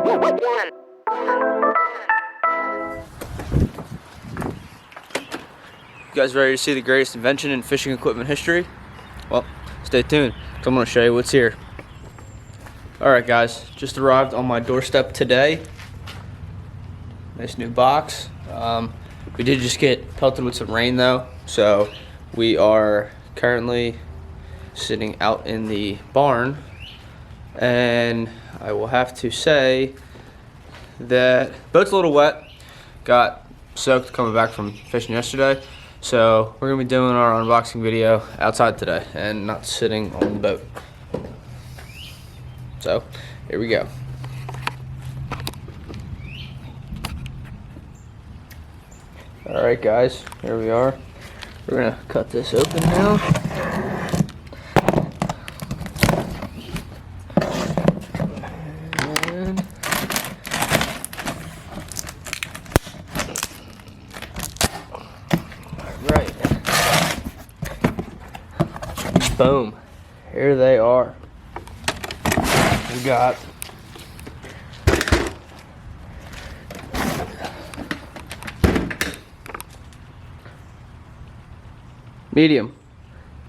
You guys ready to see the greatest invention in fishing equipment history? Well, stay tuned, 'cause I'm going to show you what's here. Alright guys, just arrived on my doorstep today. Nice new box. We did just get pelted with some rain though, so we are currently sitting out in the barn, and I will have to say that boat's a little wet. Got soaked coming back from fishing yesterday, so we're gonna be doing our unboxing video outside today and not sitting on the boat. So here we go. All right guys, here we are. We're gonna cut this open now. And right. Boom. Here they are. We got medium,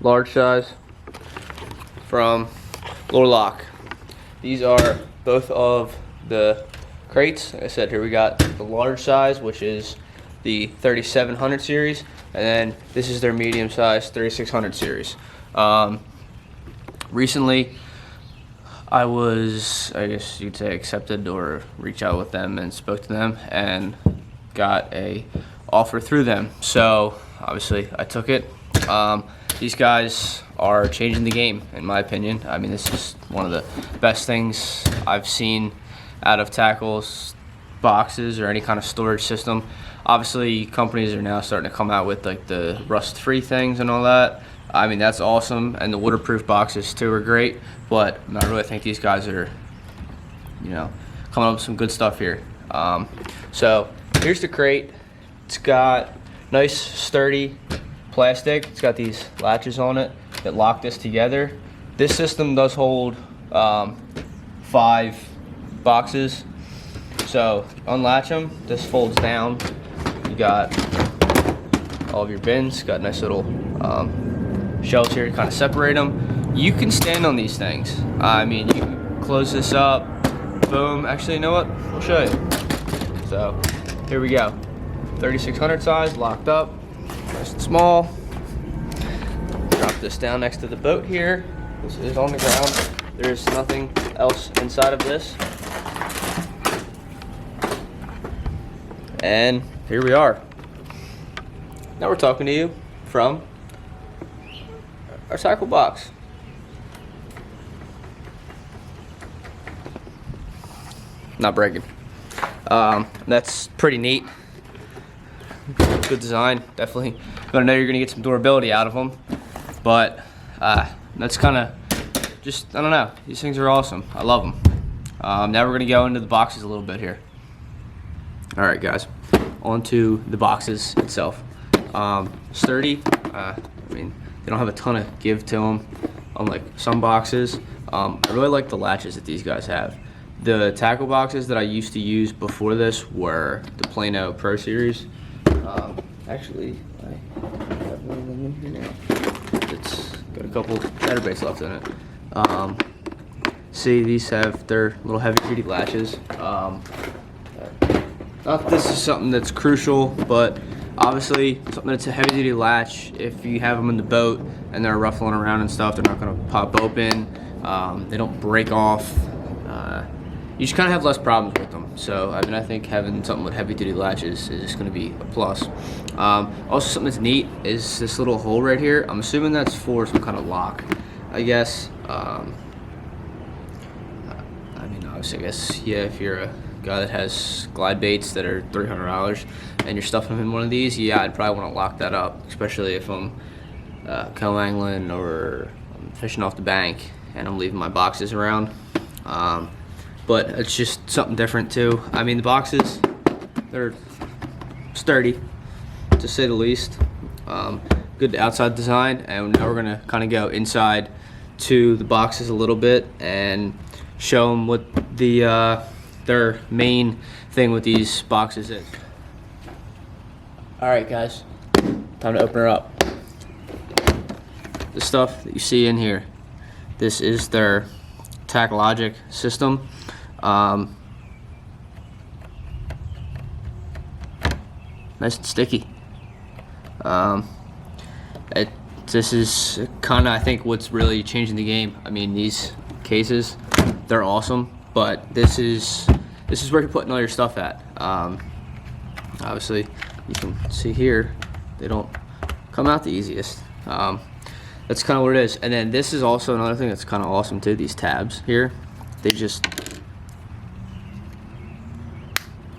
large size from Lock. These are both of the crates. Like I said, here we got the large size, which is the 3700 series, and then this is their medium size 3600 series. Recently I was, I guess you'd say, accepted or reached out with them and spoke to them and got a offer through them. So obviously I took it. These guys are changing the game, in my opinion. I mean, this is one of the best things I've seen out of tackles, boxes, or any kind of storage system. Obviously, companies are now starting to come out with like the rust-free things and all that. I mean, that's awesome, and the waterproof boxes too are great, but I really think these guys are, you know, coming up with some good stuff here. So here's the crate. It's got nice, sturdy plastic. It's got these latches on it that lock this together. This system does hold 5 boxes. So unlatch them, this folds down. You got all of your bins, got nice little shelves here to kind of separate them. You can stand on these things. I mean, you can close this up, boom. Actually, you know what? I'll show you. So here we go. 3600 size, locked up, nice and small. Drop this down next to the boat here. This is on the ground. There's nothing else inside of this. And here we are. Now we're talking to you from our tackle box. Not bragging. That's pretty neat. Good design. Definitely gonna know you're gonna get some durability out of them. But that's kind of just, I don't know. These things are awesome. I love them. Now we're gonna go into the boxes a little bit here. All right, guys. On to the boxes itself. Sturdy. I mean, they don't have a ton of give to them, unlike some boxes. I really like the latches that these guys have. The tackle boxes that I used to use before this were the Plano Pro Series. Actually, I have one of them in here now. It's got a couple chatterbaits left in it. See, these have their little heavy-duty latches. Not this is something that's crucial, but obviously something that's a heavy-duty latch. If you have them in the boat and they're ruffling around and stuff, they're not going to pop open. They don't break off. You just kind of have less problems with them. So I mean, I think having something with heavy-duty latches is just going to be a plus. Also, something that's neat is this little hole right here. I'm assuming that's for some kind of lock, I guess. I mean, obviously, I guess, yeah, if you're a guy that has glide baits that are $300 and you're stuffing them in one of these, yeah, I'd probably want to lock that up, especially if I'm co-angling or I'm fishing off the bank and I'm leaving my boxes around. But it's just something different too. I mean, the boxes, they're sturdy, to say the least. Good outside design, and now we're gonna kind of go inside to the boxes a little bit and show them what the their main thing with these boxes is. All right, guys, time to open her up. The stuff that you see in here, this is their TacLogic system. Nice and sticky. This is kind of, I think, what's really changing the game. I mean, these cases, they're awesome, but this is where you're putting all your stuff at. Obviously, you can see here, they don't come out the easiest. That's kind of what it is. And then this is also another thing that's kind of awesome too. These tabs here, they just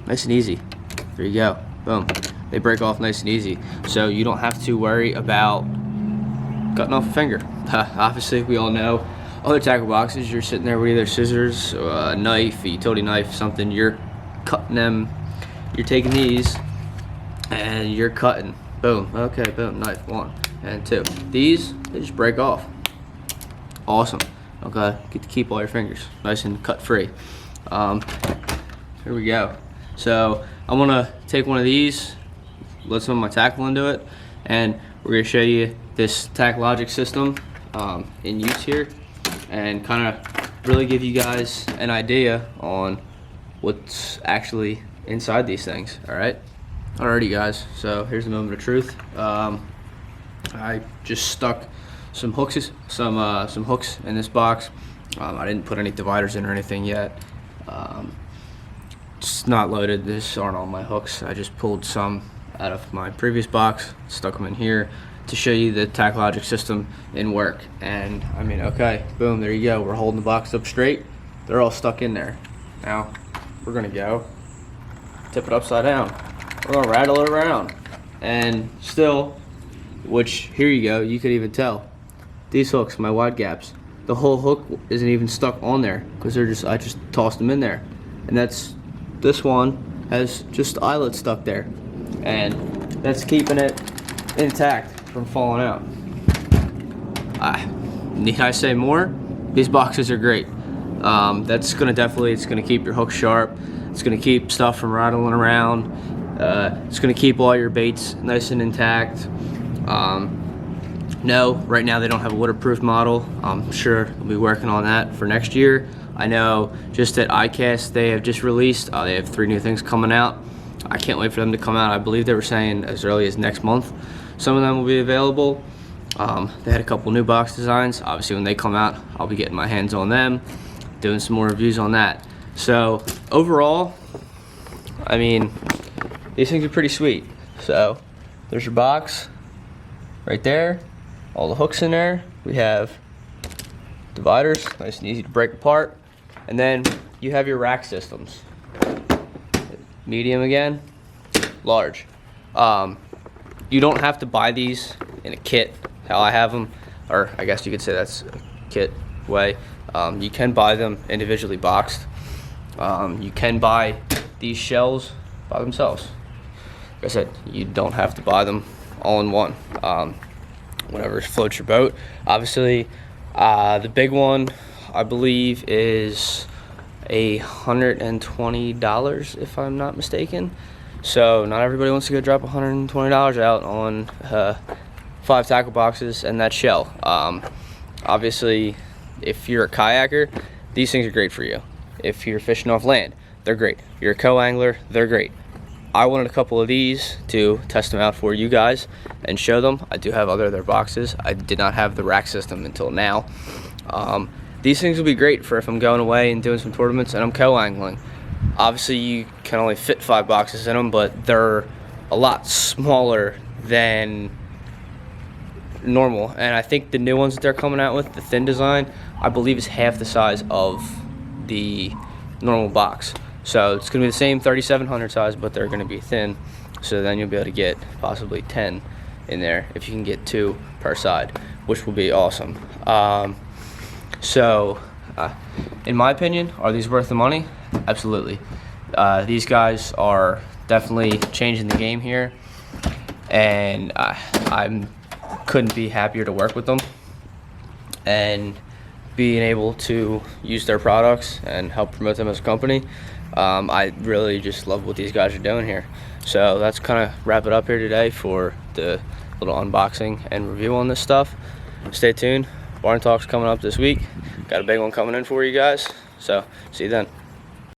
nice and easy. There you go. Boom. They break off nice and easy, so you don't have to worry about cutting off a finger. Obviously, we all know other tackle boxes, you're sitting there with either scissors, a knife, a utility knife, something, you're cutting them, you're taking these and you're cutting. Boom. Okay, boom, knife, 1 and 2. These, they just break off. Awesome. Okay, get to keep all your fingers nice and cut free. Here we go. So I'm gonna take one of these, let some of my tackle into it, and we're gonna show you this TacLogic system in use here, and kind of really give you guys an idea on what's actually inside these things. All right. Alrighty, guys. So here's the moment of truth. I just stuck some hooks in this box. I didn't put any dividers in or anything yet. It's not loaded. These aren't all my hooks. I just pulled some out of my previous box, stuck them in here to show you the TacLogic system in work. And I mean, okay, boom, there you go. We're holding the box up straight. They're all stuck in there. Now we're gonna go tip it upside down. We're gonna rattle it around, and still, which here you go, you could even tell these hooks, my wide gaps, the whole hook isn't even stuck on there because I just tossed them in there. And this one has just the eyelet stuck there, and that's keeping it intact from falling out. Need I say more? These boxes are great. That's gonna it's gonna keep your hook sharp. It's gonna keep stuff from rattling around. It's gonna keep all your baits nice and intact. No, right now they don't have a waterproof model. I'm sure we'll be working on that for next year. I know just at ICAST they have just released, they have 3 new things coming out. I can't wait for them to come out. I believe they were saying as early as next month. Some of them will be available. They had a couple new box designs. Obviously when they come out, I'll be getting my hands on them, doing some more reviews on that. So overall, I mean, these things are pretty sweet. So there's your box right there, all the hooks in there. We have dividers, nice and easy to break apart. And then you have your rack systems. Medium again, large. You don't have to buy these in a kit, how I have them, or I guess you could say that's a kit way. You can buy them individually boxed. You can buy these shells by themselves. Like I said, you don't have to buy them all in one. Whatever floats your boat. Obviously, the big one, I believe, is $120 if I'm not mistaken. So not everybody wants to go drop $120 out on 5 tackle boxes and that shell. Obviously, if you're a kayaker, these things are great for you. If you're fishing off land, they're great. If you're a co-angler, they're great. I wanted a couple of these to test them out for you guys and show them. I do have other of their boxes. I did not have the rack system until now. These things will be great for if I'm going away and doing some tournaments and I'm co-angling. Obviously you can only fit 5 boxes in them, but they're a lot smaller than normal. And I think the new ones that they're coming out with, the thin design, I believe is half the size of the normal box. So it's gonna be the same 3700 size, but they're gonna be thin. So then you'll be able to get possibly 10 in there if you can get 2 per side, which will be awesome. In my opinion, are these worth the money? Absolutely. These guys are definitely changing the game here, and I couldn't be happier to work with them and being able to use their products and help promote them as a company. I really just love what these guys are doing here. So that's kind of wrap it up here today for the little unboxing and review on this stuff. Stay tuned. Barn Talk's coming up this week. Got a big one coming in for you guys. So see you then.